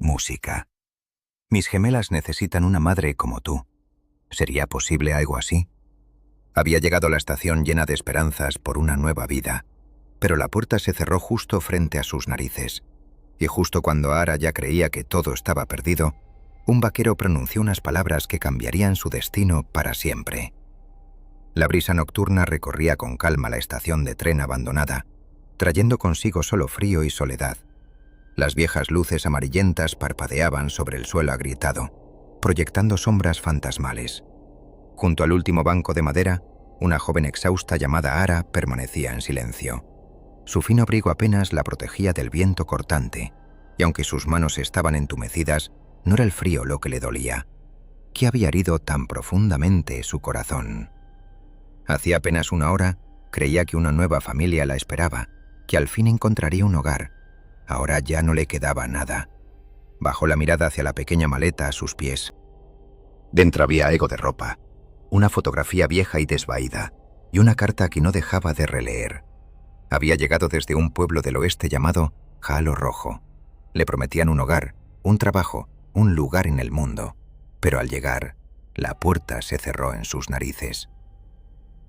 Música. Mis gemelas necesitan una madre como tú. ¿Sería posible algo así? Había llegado a la estación llena de esperanzas por una nueva vida, pero la puerta se cerró justo frente a sus narices, y justo cuando Ara ya creía que todo estaba perdido, un vaquero pronunció unas palabras que cambiarían su destino para siempre. La brisa nocturna recorría con calma la estación de tren abandonada, trayendo consigo solo frío y soledad. Las viejas luces amarillentas parpadeaban sobre el suelo agrietado, proyectando sombras fantasmales. Junto al último banco de madera, una joven exhausta llamada Ara permanecía en silencio. Su fino abrigo apenas la protegía del viento cortante, y aunque sus manos estaban entumecidas, no era el frío lo que le dolía. ¿Qué había herido tan profundamente su corazón? Hacía apenas una hora, creía que una nueva familia la esperaba, que al fin encontraría un hogar. Ahora ya no le quedaba nada. Bajó la mirada hacia la pequeña maleta a sus pies. Dentro había algo de ropa, una fotografía vieja y desvaída, y una carta que no dejaba de releer. Había llegado desde un pueblo del oeste llamado Jalo Rojo. Le prometían un hogar, un trabajo, un lugar en el mundo. Pero al llegar, la puerta se cerró en sus narices.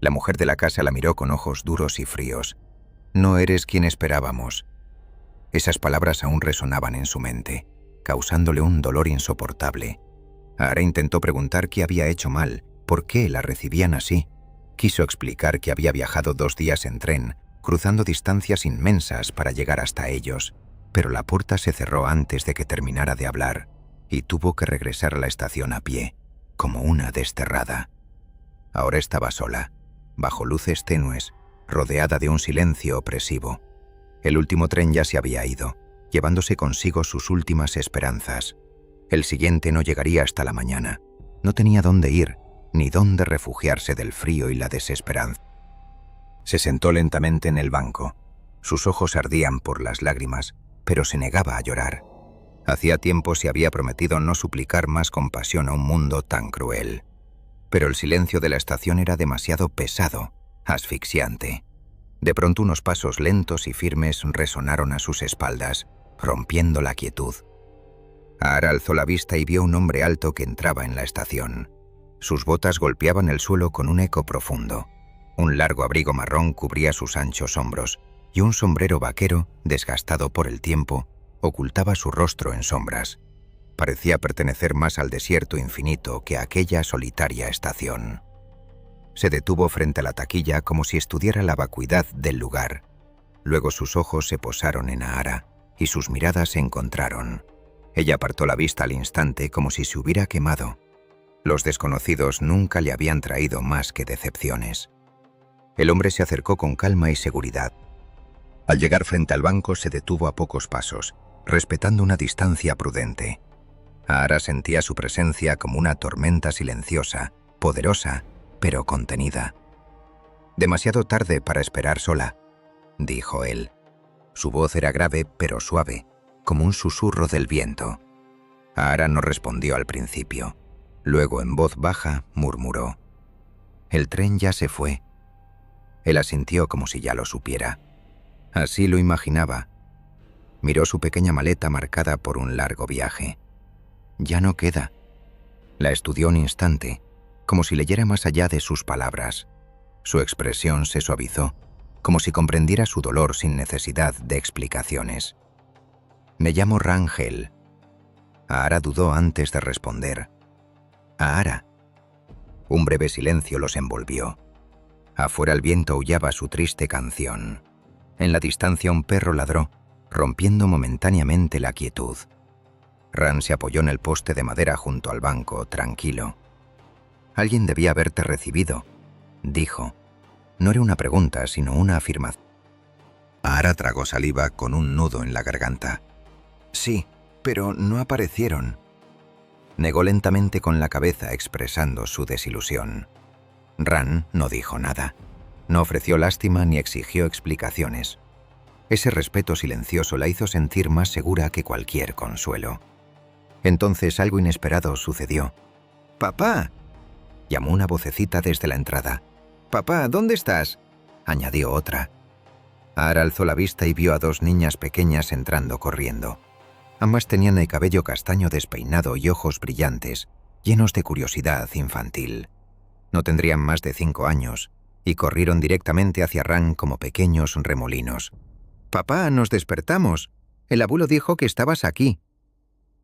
La mujer de la casa la miró con ojos duros y fríos. «No eres quien esperábamos». Esas palabras aún resonaban en su mente, causándole un dolor insoportable. Ara intentó preguntar qué había hecho mal, por qué la recibían así. Quiso explicar que había viajado 2 días en tren, cruzando distancias inmensas para llegar hasta ellos, pero la puerta se cerró antes de que terminara de hablar, y tuvo que regresar a la estación a pie, como una desterrada. Ahora estaba sola, bajo luces tenues, rodeada de un silencio opresivo. El último tren ya se había ido, llevándose consigo sus últimas esperanzas. El siguiente no llegaría hasta la mañana. No tenía dónde ir, ni dónde refugiarse del frío y la desesperanza. Se sentó lentamente en el banco. Sus ojos ardían por las lágrimas, pero se negaba a llorar. Hacía tiempo se había prometido no suplicar más compasión a un mundo tan cruel. Pero el silencio de la estación era demasiado pesado, asfixiante. De pronto unos pasos lentos y firmes resonaron a sus espaldas, rompiendo la quietud. Ara alzó la vista y vio un hombre alto que entraba en la estación. Sus botas golpeaban el suelo con un eco profundo. Un largo abrigo marrón cubría sus anchos hombros, y un sombrero vaquero, desgastado por el tiempo, ocultaba su rostro en sombras. Parecía pertenecer más al desierto infinito que a aquella solitaria estación. Se detuvo frente a la taquilla como si estudiara la vacuidad del lugar. Luego sus ojos se posaron en Ara, y sus miradas se encontraron. Ella apartó la vista al instante como si se hubiera quemado. Los desconocidos nunca le habían traído más que decepciones. El hombre se acercó con calma y seguridad. Al llegar frente al banco se detuvo a pocos pasos, respetando una distancia prudente. Ara sentía su presencia como una tormenta silenciosa, poderosa, pero contenida. «Demasiado tarde para esperar sola», dijo él. Su voz era grave pero suave, como un susurro del viento. Ara no respondió al principio. Luego, en voz baja, murmuró: «El tren ya se fue». Él asintió como si ya lo supiera. Así lo imaginaba. Miró su pequeña maleta marcada por un largo viaje. «Ya no queda». La estudió un instante, como si leyera más allá de sus palabras. Su expresión se suavizó, como si comprendiera su dolor sin necesidad de explicaciones. «Me llamo Rangel». Ara dudó antes de responder. «Ara». Un breve silencio los envolvió. Afuera el viento aullaba su triste canción. En la distancia un perro ladró, rompiendo momentáneamente la quietud. Ran se apoyó en el poste de madera junto al banco, tranquilo. «Alguien debía haberte recibido», dijo. No era una pregunta, sino una afirmación. Ara tragó saliva con un nudo en la garganta. «Sí, pero no aparecieron». Negó lentamente con la cabeza, expresando su desilusión. Ran no dijo nada. No ofreció lástima ni exigió explicaciones. Ese respeto silencioso la hizo sentir más segura que cualquier consuelo. Entonces algo inesperado sucedió. «¡Papá!», llamó una vocecita desde la entrada. «¡Papá, ¿dónde estás?», añadió otra. Ara alzó la vista y vio a 2 niñas pequeñas entrando corriendo. Ambas tenían el cabello castaño despeinado y ojos brillantes, llenos de curiosidad infantil. No tendrían más de 5 años, y corrieron directamente hacia Ran como pequeños remolinos. «Papá, nos despertamos. El abuelo dijo que estabas aquí».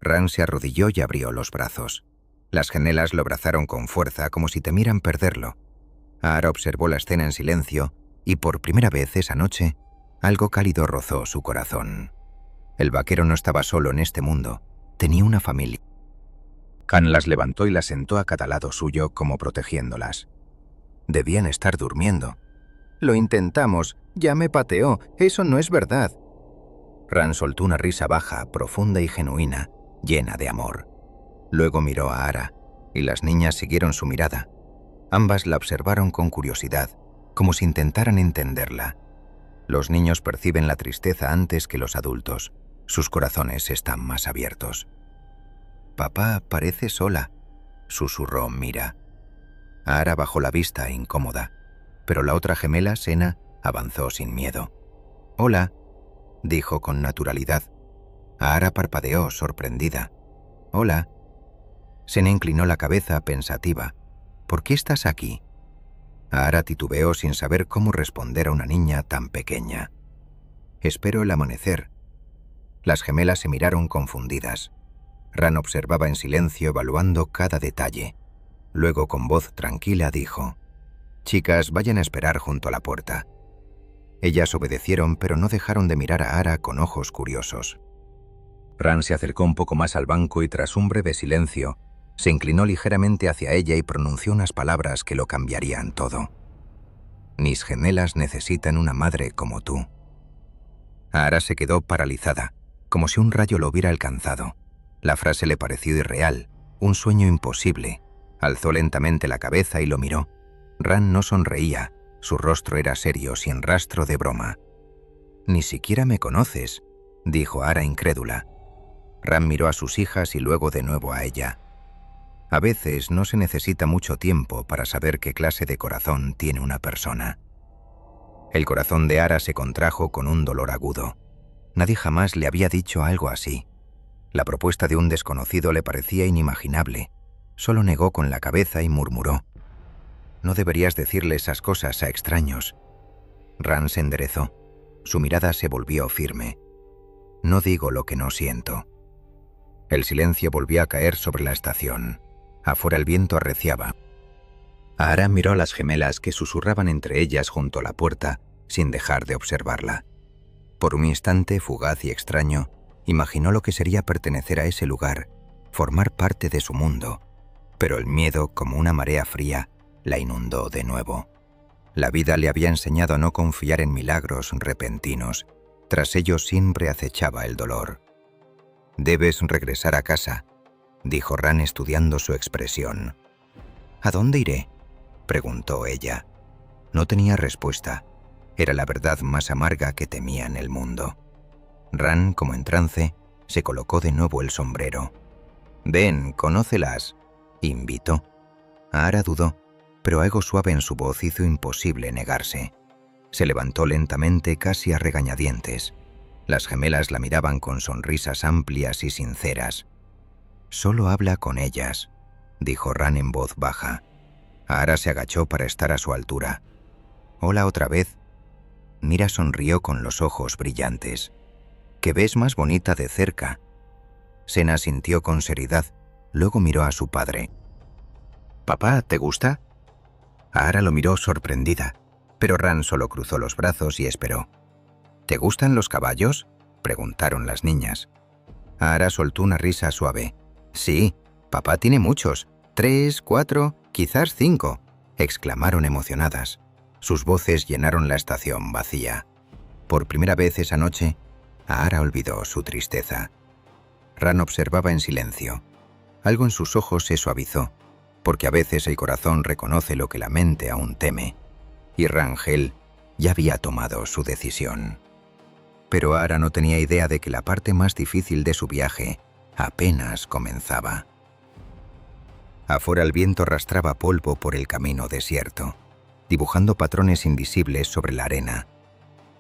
Ran se arrodilló y abrió los brazos. Las gemelas lo abrazaron con fuerza, como si temieran perderlo. Ahara observó la escena en silencio, y por primera vez esa noche, algo cálido rozó su corazón. El vaquero no estaba solo en este mundo, tenía una familia. Khan las levantó y las sentó a cada lado suyo, como protegiéndolas. Debían estar durmiendo. «Lo intentamos, ya me pateó, eso no es verdad». Ran soltó una risa baja, profunda y genuina, llena de amor. Luego miró a Ahara, y las niñas siguieron su mirada. Ambas la observaron con curiosidad, como si intentaran entenderla. Los niños perciben la tristeza antes que los adultos. Sus corazones están más abiertos. «Papá parece sola», susurró Mira. Ahara bajó la vista, incómoda, pero la otra gemela, Sena, avanzó sin miedo. «Hola», dijo con naturalidad. Ahara parpadeó, sorprendida. «Hola». Sena inclinó la cabeza, pensativa. «¿Por qué estás aquí?» Ahara titubeó sin saber cómo responder a una niña tan pequeña. «Espero el amanecer». Las gemelas se miraron confundidas. Ran observaba en silencio, evaluando cada detalle. Luego, con voz tranquila, dijo: «Chicas, vayan a esperar junto a la puerta». Ellas obedecieron, pero no dejaron de mirar a Ahara con ojos curiosos. Ran se acercó un poco más al banco y, tras un breve silencio, se inclinó ligeramente hacia ella y pronunció unas palabras que lo cambiarían todo. «Mis gemelas necesitan una madre como tú». Ahara se quedó paralizada, como si un rayo lo hubiera alcanzado. La frase le pareció irreal, un sueño imposible. Alzó lentamente la cabeza y lo miró. Ran no sonreía, su rostro era serio, sin rastro de broma. «Ni siquiera me conoces», dijo Ahara incrédula. Ran miró a sus hijas y luego de nuevo a ella. A veces no se necesita mucho tiempo para saber qué clase de corazón tiene una persona. El corazón de Ahara se contrajo con un dolor agudo. Nadie jamás le había dicho algo así. La propuesta de un desconocido le parecía inimaginable. Solo negó con la cabeza y murmuró: «No deberías decirle esas cosas a extraños». Ran se enderezó. Su mirada se volvió firme. «No digo lo que no siento». El silencio volvió a caer sobre la estación. Afuera el viento arreciaba. Ahara miró a las gemelas que susurraban entre ellas junto a la puerta, sin dejar de observarla. Por un instante, fugaz y extraño, imaginó lo que sería pertenecer a ese lugar, formar parte de su mundo. Pero el miedo, como una marea fría, la inundó de nuevo. La vida le había enseñado a no confiar en milagros repentinos. Tras ellos siempre acechaba el dolor. «Debes regresar a casa», dijo Ran estudiando su expresión. «¿A dónde iré?», preguntó ella. No tenía respuesta. Era la verdad más amarga que temía en el mundo. Ran, como en trance, se colocó de nuevo el sombrero. «Ven, conócelas», invitó. Ahara dudó, pero algo suave en su voz hizo imposible negarse. Se levantó lentamente, casi a regañadientes. Las gemelas la miraban con sonrisas amplias y sinceras. «Solo habla con ellas», dijo Ran en voz baja. Ahara se agachó para estar a su altura. «Hola otra vez». Mira sonrió con los ojos brillantes. «Que ves más bonita de cerca». Sena sintió con seriedad, luego miró a su padre. «Papá, ¿te gusta?». Ahara lo miró sorprendida, pero Ran solo cruzó los brazos y esperó. «¿Te gustan los caballos?», preguntaron las niñas. Ahara soltó una risa suave. «Sí, papá tiene muchos, 3, 4, quizás 5», exclamaron emocionadas. Sus voces llenaron la estación vacía. Por primera vez esa noche, Ahara olvidó su tristeza. Ran observaba en silencio. Algo en sus ojos se suavizó, porque a veces el corazón reconoce lo que la mente aún teme, y Rangel ya había tomado su decisión. Pero Ahara no tenía idea de que la parte más difícil de su viaje apenas comenzaba. Afuera el viento arrastraba polvo por el camino desierto, dibujando patrones invisibles sobre la arena.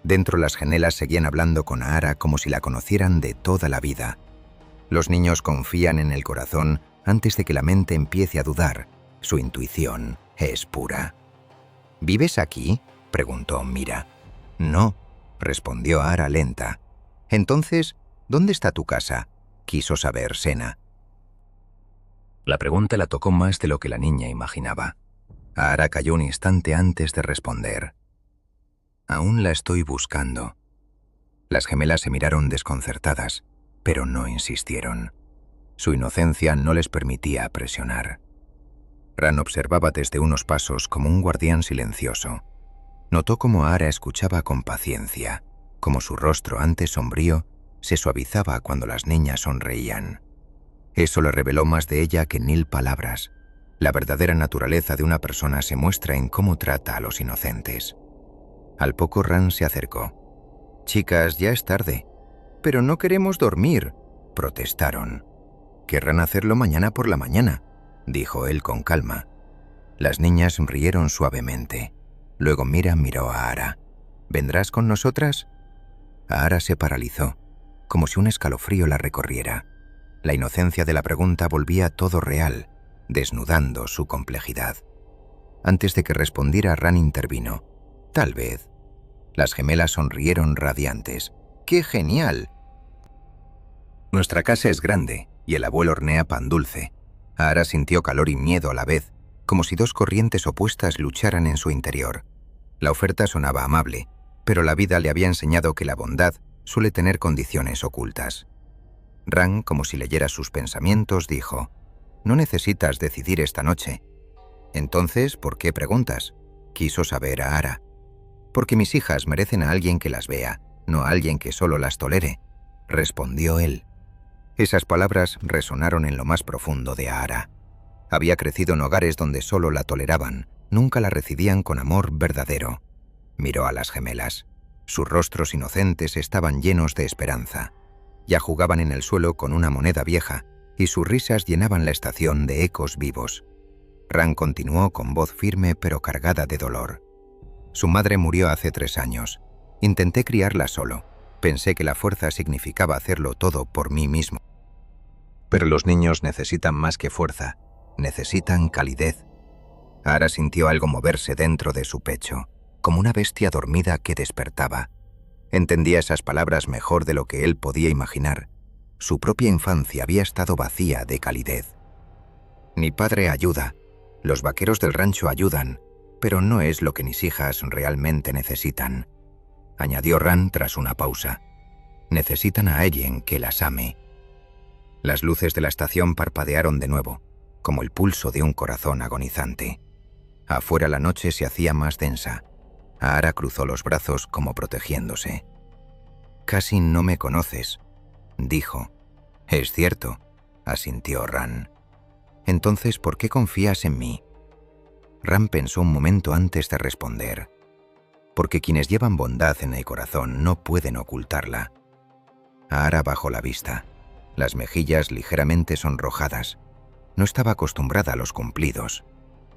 Dentro las gemelas seguían hablando con Ahara como si la conocieran de toda la vida, Los niños confían en el corazón antes de que la mente empiece a dudar. Su intuición es pura. ¿Vives aquí?, preguntó Mira. No, respondió Aara lenta. Entonces, ¿dónde está tu casa?, quiso saber Sena. La pregunta la tocó más de lo que la niña imaginaba. Aara calló un instante antes de responder. Aún la estoy buscando. Las gemelas se miraron desconcertadas, pero no insistieron. Su inocencia no les permitía presionar. Ran observaba desde unos pasos como un guardián silencioso. Notó cómo Aara escuchaba con paciencia, cómo su rostro antes sombrío se suavizaba cuando las niñas sonreían. Eso le reveló más de ella que 1000 palabras. La verdadera naturaleza de una persona se muestra en cómo trata a los inocentes. Al poco Ran se acercó. «Chicas, ya es tarde». «Pero no queremos dormir», protestaron. «Querrán hacerlo mañana por la mañana», dijo él con calma. Las niñas rieron suavemente. Luego Mira miró a Aara. «¿Vendrás con nosotras?». Aara se paralizó, como si un escalofrío la recorriera. La inocencia de la pregunta volvía todo real, desnudando su complejidad. Antes de que respondiera, Ran intervino. «Tal vez». Las gemelas sonrieron radiantes. «¡Qué genial!». «Nuestra casa es grande y el abuelo hornea pan dulce». Aara sintió calor y miedo a la vez, como si dos corrientes opuestas lucharan en su interior. La oferta sonaba amable, pero la vida le había enseñado que la bondad suele tener condiciones ocultas. Ran, como si leyera sus pensamientos, dijo: «No necesitas decidir esta noche». «Entonces, ¿por qué preguntas?», quiso saber a Aara. «Porque mis hijas merecen a alguien que las vea, no a alguien que solo las tolere», respondió él. Esas palabras resonaron en lo más profundo de Aara. Había crecido en hogares donde solo la toleraban, nunca la recibían con amor verdadero. Miró a las gemelas. Sus rostros inocentes estaban llenos de esperanza. Ya jugaban en el suelo con una moneda vieja, y sus risas llenaban la estación de ecos vivos. Ran continuó con voz firme pero cargada de dolor. «Su madre murió hace 3 años. Intenté criarla solo. Pensé que la fuerza significaba hacerlo todo por mí mismo. Pero los niños necesitan más que fuerza, necesitan calidez». Aara sintió algo moverse dentro de su pecho, como una bestia dormida que despertaba. Entendía esas palabras mejor de lo que él podía imaginar. Su propia infancia había estado vacía de calidez. «Mi padre ayuda, los vaqueros del rancho ayudan, pero no es lo que mis hijas realmente necesitan», añadió Ran tras una pausa. «Necesitan a alguien que las ame». Las luces de la estación parpadearon de nuevo, como el pulso de un corazón agonizante. Afuera la noche se hacía más densa. Aara cruzó los brazos como protegiéndose. «Casi no me conoces», dijo. «Es cierto», asintió Ran. «Entonces, ¿por qué confías en mí?». Ran pensó un momento antes de responder. «Porque quienes llevan bondad en el corazón no pueden ocultarla». Aara bajó la vista, las mejillas ligeramente sonrojadas. No estaba acostumbrada a los cumplidos.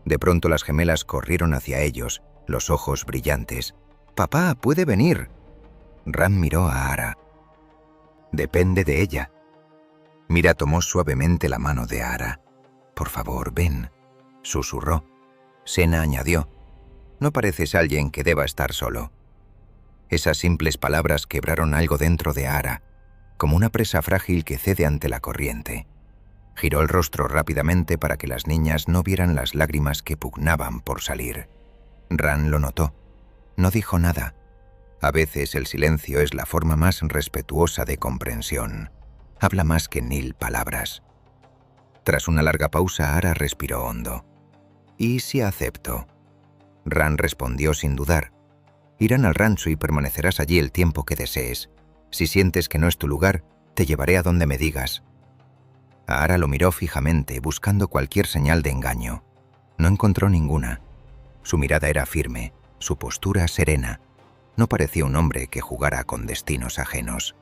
De pronto las gemelas corrieron hacia ellos, los ojos brillantes. «Papá, puede venir». Ran miró a Aara. «Depende de ella». Mira tomó suavemente la mano de Aara. «Por favor, ven», susurró. Sena añadió: «No pareces alguien que deba estar solo». Esas simples palabras quebraron algo dentro de Aara, como una presa frágil que cede ante la corriente. Giró el rostro rápidamente para que las niñas no vieran las lágrimas que pugnaban por salir. Ran lo notó. No dijo nada. A veces el silencio es la forma más respetuosa de comprensión. Habla más que 1000 palabras. Tras una larga pausa, Aara respiró hondo. «¿Y si acepto?». Ran respondió sin dudar. «Irán al rancho y permanecerás allí el tiempo que desees. Si sientes que no es tu lugar, te llevaré a donde me digas». Aara lo miró fijamente, buscando cualquier señal de engaño. No encontró ninguna. Su mirada era firme, su postura serena. No parecía un hombre que jugara con destinos ajenos.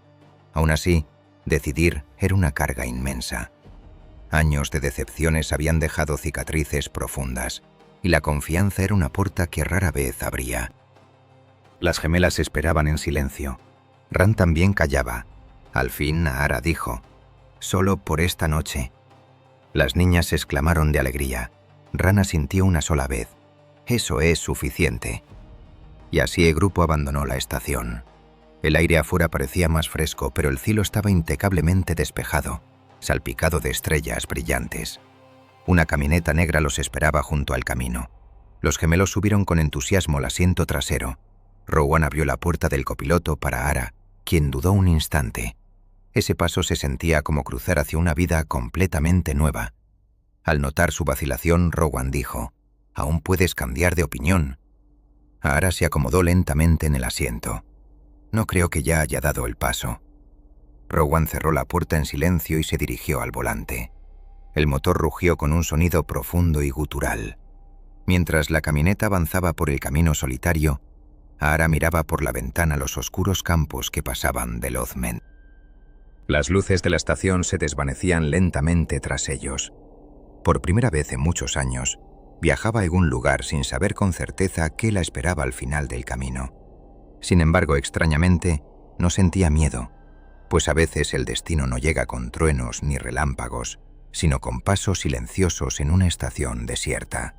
Aún así, decidir era una carga inmensa. Años de decepciones habían dejado cicatrices profundas, y la confianza era una puerta que rara vez abría. Las gemelas esperaban en silencio. Ran también callaba. Al fin Aara dijo: Solo por esta noche. Las niñas exclamaron de alegría. Ran asintió una sola vez. Eso es suficiente. Y así el grupo abandonó la estación. El aire afuera parecía más fresco, pero el cielo estaba impecablemente despejado, salpicado de estrellas brillantes. Una camioneta negra los esperaba junto al camino. Los gemelos subieron con entusiasmo al asiento trasero. Rowan abrió la puerta del copiloto para Ara, quien dudó un instante. Ese paso se sentía como cruzar hacia una vida completamente nueva. Al notar su vacilación, Rowan dijo: «Aún puedes cambiar de opinión». Ara se acomodó lentamente en el asiento. «No creo que ya haya dado el paso». Rowan cerró la puerta en silencio y se dirigió al volante. El motor rugió con un sonido profundo y gutural. Mientras la camioneta avanzaba por el camino solitario, Ara miraba por la ventana los oscuros campos que pasaban de Lozmen. Las luces de la estación se desvanecían lentamente tras ellos. Por primera vez en muchos años, viajaba a algún lugar sin saber con certeza qué la esperaba al final del camino. Sin embargo, extrañamente, no sentía miedo, pues a veces el destino no llega con truenos ni relámpagos, sino con pasos silenciosos en una estación desierta.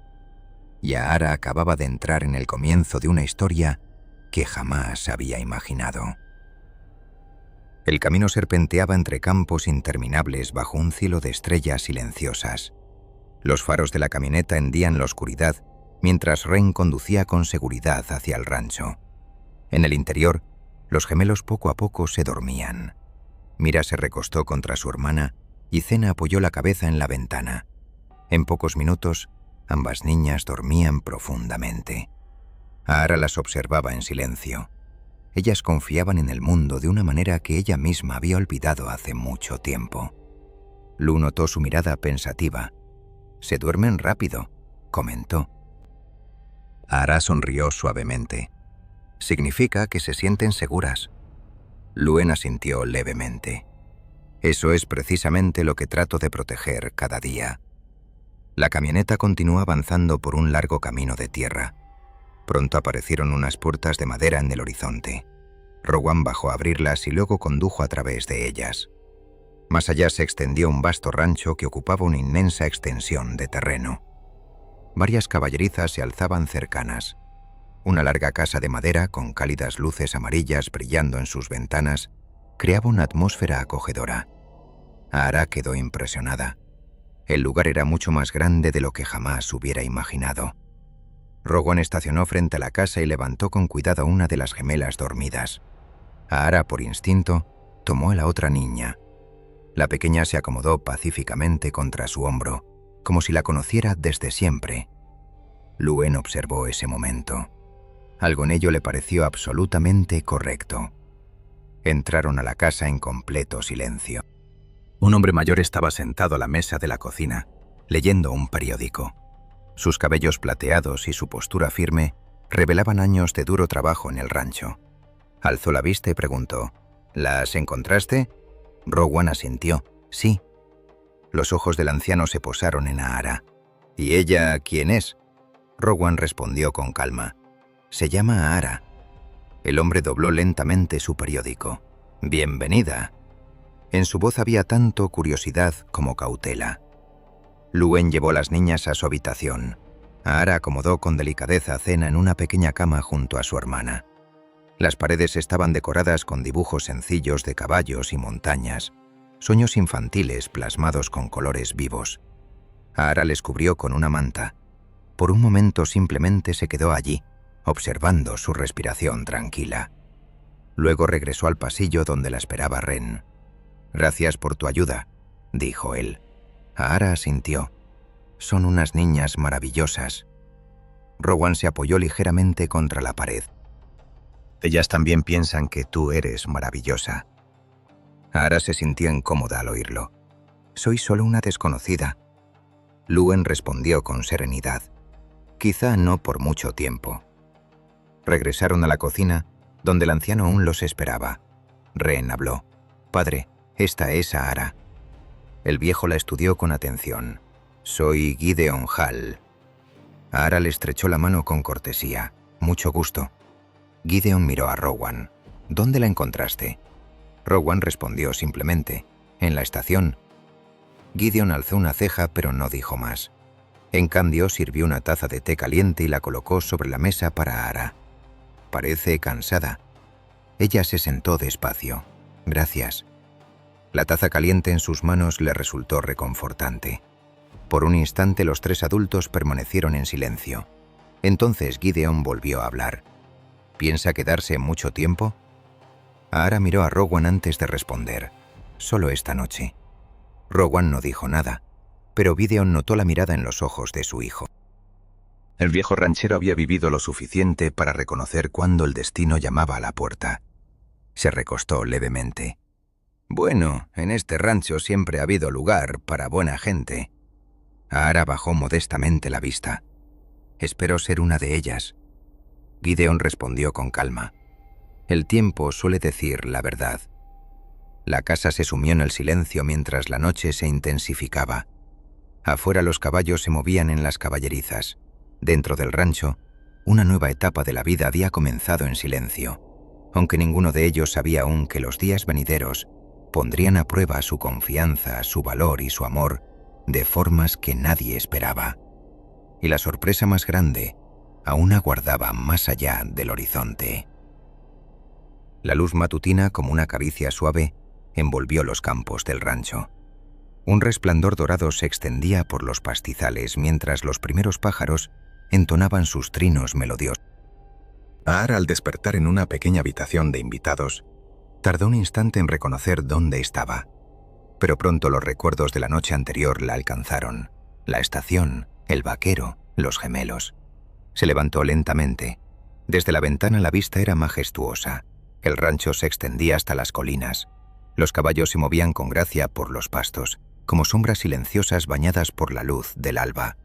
Y Ara acababa de entrar en el comienzo de una historia que jamás había imaginado. El camino serpenteaba entre campos interminables bajo un cielo de estrellas silenciosas. Los faros de la camioneta hendían la oscuridad, mientras Ren conducía con seguridad hacia el rancho. En el interior, los gemelos poco a poco se dormían. Mira se recostó contra su hermana y Zena apoyó la cabeza en la ventana. En pocos minutos, ambas niñas dormían profundamente. Ara las observaba en silencio. Ellas confiaban en el mundo de una manera que ella misma había olvidado hace mucho tiempo. Lu notó su mirada pensativa. «Se duermen rápido», comentó. Ara sonrió suavemente. «Significa que se sienten seguras». Luen asintió levemente. «Eso es precisamente lo que trato de proteger cada día». La camioneta continuó avanzando por un largo camino de tierra. Pronto aparecieron unas puertas de madera en el horizonte. Rowan bajó a abrirlas y luego condujo a través de ellas. Más allá se extendió un vasto rancho que ocupaba una inmensa extensión de terreno. Varias caballerizas se alzaban cercanas. Una larga casa de madera, con cálidas luces amarillas brillando en sus ventanas, creaba una atmósfera acogedora. Ara quedó impresionada. El lugar era mucho más grande de lo que jamás hubiera imaginado. Rowan estacionó frente a la casa y levantó con cuidado a una de las gemelas dormidas. Ara, por instinto, tomó a la otra niña. La pequeña se acomodó pacíficamente contra su hombro, como si la conociera desde siempre. Luen observó ese momento. Algo en ello le pareció absolutamente correcto. Entraron a la casa en completo silencio. Un hombre mayor estaba sentado a la mesa de la cocina, leyendo un periódico. Sus cabellos plateados y su postura firme revelaban años de duro trabajo en el rancho. Alzó la vista y preguntó: «¿Las encontraste?» Rowan asintió. «Sí». Los ojos del anciano se posaron en Ara. «¿Y ella quién es?» Rowan respondió con calma: «Se llama Ara». El hombre dobló lentamente su periódico. «Bienvenida». En su voz había tanto curiosidad como cautela. Luen llevó a las niñas a su habitación. Ara acomodó con delicadeza a Zena en una pequeña cama junto a su hermana. Las paredes estaban decoradas con dibujos sencillos de caballos y montañas, sueños infantiles plasmados con colores vivos. Ara les cubrió con una manta. Por un momento simplemente se quedó allí, observando su respiración tranquila. Luego regresó al pasillo donde la esperaba Ren. «Gracias por tu ayuda», dijo él. Ara asintió. «Son unas niñas maravillosas». Rowan se apoyó ligeramente contra la pared. «Ellas también piensan que tú eres maravillosa». Ara se sintió incómoda al oírlo. «Soy solo una desconocida». Luen respondió con serenidad. «Quizá no por mucho tiempo». Regresaron a la cocina, donde el anciano aún los esperaba. Ren habló. «Padre, esta es Ara». El viejo la estudió con atención. «Soy Gideon Hall». Ara le estrechó la mano con cortesía. «Mucho gusto». Gideon miró a Rowan. «¿Dónde la encontraste?» Rowan respondió simplemente. en la estación. Gideon alzó una ceja pero no dijo más. En cambio, sirvió una taza de té caliente y la colocó sobre la mesa para Ara. Parece cansada. Ella se sentó despacio. Gracias. La taza caliente en sus manos le resultó reconfortante. Por un instante los tres adultos permanecieron en silencio. Entonces Gideon volvió a hablar. ¿Piensa quedarse mucho tiempo? Ara miró a Rowan antes de responder. Solo esta noche. Rowan no dijo nada, pero Gideon notó la mirada en los ojos de su hijo. El viejo ranchero había vivido lo suficiente para reconocer cuándo el destino llamaba a la puerta. Se recostó levemente. Bueno, en este rancho siempre ha habido lugar para buena gente. Ara bajó modestamente la vista. Espero ser una de ellas. Gideon respondió con calma. El tiempo suele decir la verdad. La casa se sumió en el silencio mientras la noche se intensificaba. Afuera los caballos se movían en las caballerizas. Dentro del rancho, una nueva etapa de la vida había comenzado en silencio, aunque ninguno de ellos sabía aún que los días venideros pondrían a prueba su confianza, su valor y su amor de formas que nadie esperaba. Y la sorpresa más grande aún aguardaba más allá del horizonte. La luz matutina, como una caricia suave, envolvió los campos del rancho. Un resplandor dorado se extendía por los pastizales mientras los primeros pájaros entonaban sus trinos melodiosos. Ara, al despertar en una pequeña habitación de invitados, tardó un instante en reconocer dónde estaba. Pero pronto los recuerdos de la noche anterior la alcanzaron. La estación, el vaquero, los gemelos. Se levantó lentamente. Desde la ventana la vista era majestuosa. El rancho se extendía hasta las colinas. Los caballos se movían con gracia por los pastos, como sombras silenciosas bañadas por la luz del alba.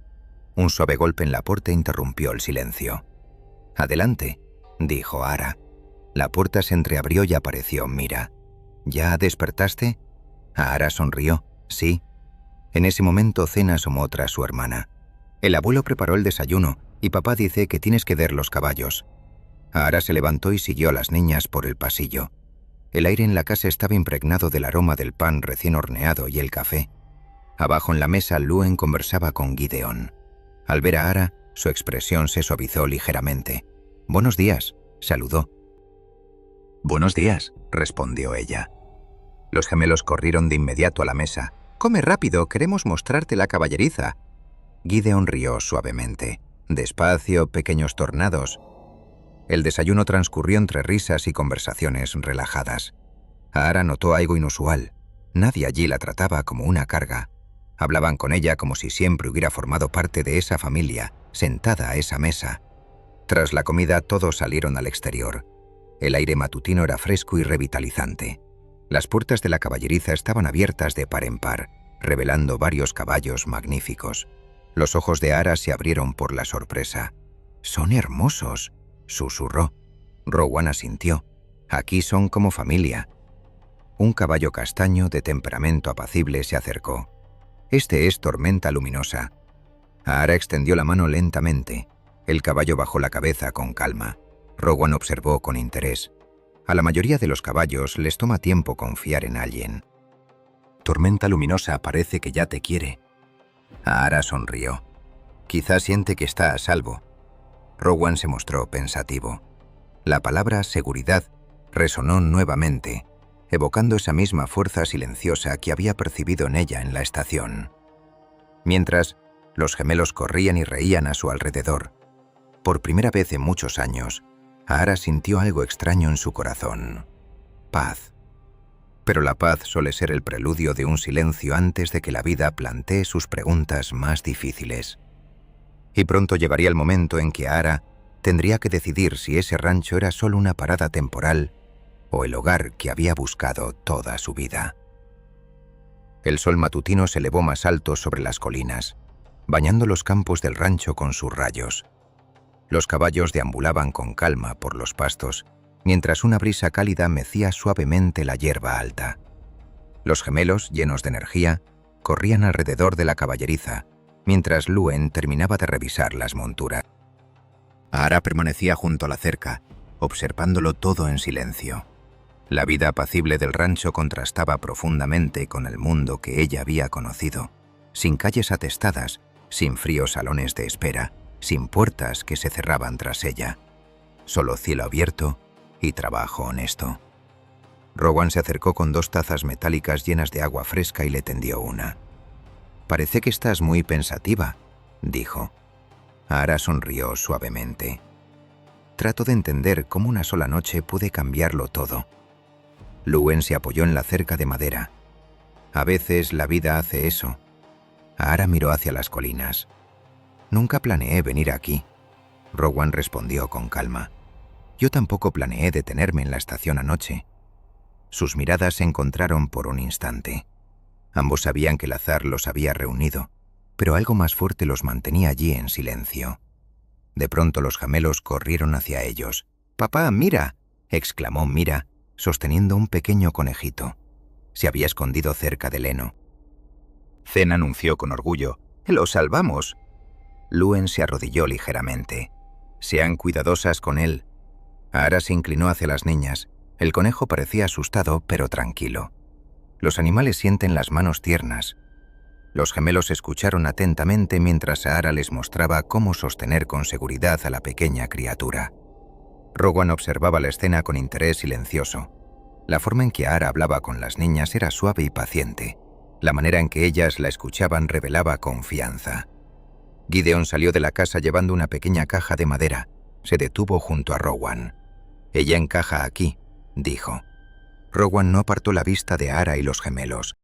Un suave golpe en la puerta interrumpió el silencio. «Adelante», dijo Ara. La puerta se entreabrió y apareció Mira. «¿Ya despertaste?» Ara sonrió. «Sí». En ese momento Zen asomó tras su hermana. «El abuelo preparó el desayuno y papá dice que tienes que ver los caballos». Ara se levantó y siguió a las niñas por el pasillo. El aire en la casa estaba impregnado del aroma del pan recién horneado y el café. Abajo en la mesa, Luen conversaba con Gideon. Al ver a Ara, su expresión se suavizó ligeramente. «Buenos días», saludó. «Buenos días», respondió ella. Los gemelos corrieron de inmediato a la mesa. «Come rápido, queremos mostrarte la caballeriza». Gideon rió suavemente. «Despacio, pequeños tornados». El desayuno transcurrió entre risas y conversaciones relajadas. Ara notó algo inusual. Nadie allí la trataba como una carga. Hablaban con ella como si siempre hubiera formado parte de esa familia, sentada a esa mesa. Tras la comida todos salieron al exterior. El aire matutino era fresco y revitalizante. Las puertas de la caballeriza estaban abiertas de par en par, revelando varios caballos magníficos. Los ojos de Ara se abrieron por la sorpresa. «Son hermosos», susurró. Rowan asintió. «Aquí son como familia». Un caballo castaño de temperamento apacible se acercó. «Este es Tormenta Luminosa». Ara extendió la mano lentamente. El caballo bajó la cabeza con calma. Rowan observó con interés. A la mayoría de los caballos les toma tiempo confiar en alguien. «Tormenta Luminosa parece que ya te quiere». Ara sonrió. «Quizá siente que está a salvo». Rowan se mostró pensativo. La palabra seguridad resonó nuevamente, evocando esa misma fuerza silenciosa que había percibido en ella en la estación. Mientras, los gemelos corrían y reían a su alrededor. Por primera vez en muchos años, Ara sintió algo extraño en su corazón. Paz. Pero la paz suele ser el preludio de un silencio antes de que la vida plantee sus preguntas más difíciles. Y pronto llegaría el momento en que Ara tendría que decidir si ese rancho era solo una parada temporal o el hogar que había buscado toda su vida. El sol matutino se elevó más alto sobre las colinas, bañando los campos del rancho con sus rayos. Los caballos deambulaban con calma por los pastos, mientras una brisa cálida mecía suavemente la hierba alta. Los gemelos, llenos de energía, corrían alrededor de la caballeriza, mientras Luen terminaba de revisar las monturas. Ara permanecía junto a la cerca, observándolo todo en silencio. La vida apacible del rancho contrastaba profundamente con el mundo que ella había conocido, sin calles atestadas, sin fríos salones de espera, sin puertas que se cerraban tras ella. Solo cielo abierto y trabajo honesto. Rowan se acercó con 2 tazas metálicas llenas de agua fresca y le tendió una. «Parece que estás muy pensativa», dijo. Ahara sonrió suavemente. «Trato de entender cómo una sola noche puede cambiarlo todo». Luen se apoyó en la cerca de madera. «A veces la vida hace eso». Ahara miró hacia las colinas. «Nunca planeé venir aquí», Rowan respondió con calma. «Yo tampoco planeé detenerme en la estación anoche». Sus miradas se encontraron por un instante. Ambos sabían que el azar los había reunido, pero algo más fuerte los mantenía allí en silencio. De pronto los gemelos corrieron hacia ellos. «¡Papá, mira!», exclamó Mira, sosteniendo un pequeño conejito. Se había escondido cerca del heno. Zen anunció con orgullo: «¡Lo salvamos!». Luen se arrodilló ligeramente. «Sean cuidadosas con él». Ahara se inclinó hacia las niñas. El conejo parecía asustado, pero tranquilo. Los animales sienten las manos tiernas. Los gemelos escucharon atentamente mientras Ahara les mostraba cómo sostener con seguridad a la pequeña criatura. Rowan observaba la escena con interés silencioso. La forma en que Ahara hablaba con las niñas era suave y paciente. La manera en que ellas la escuchaban revelaba confianza. Gideon salió de la casa llevando una pequeña caja de madera. Se detuvo junto a Rowan. «Ella encaja aquí», dijo. Rowan no apartó la vista de Ahara y los gemelos.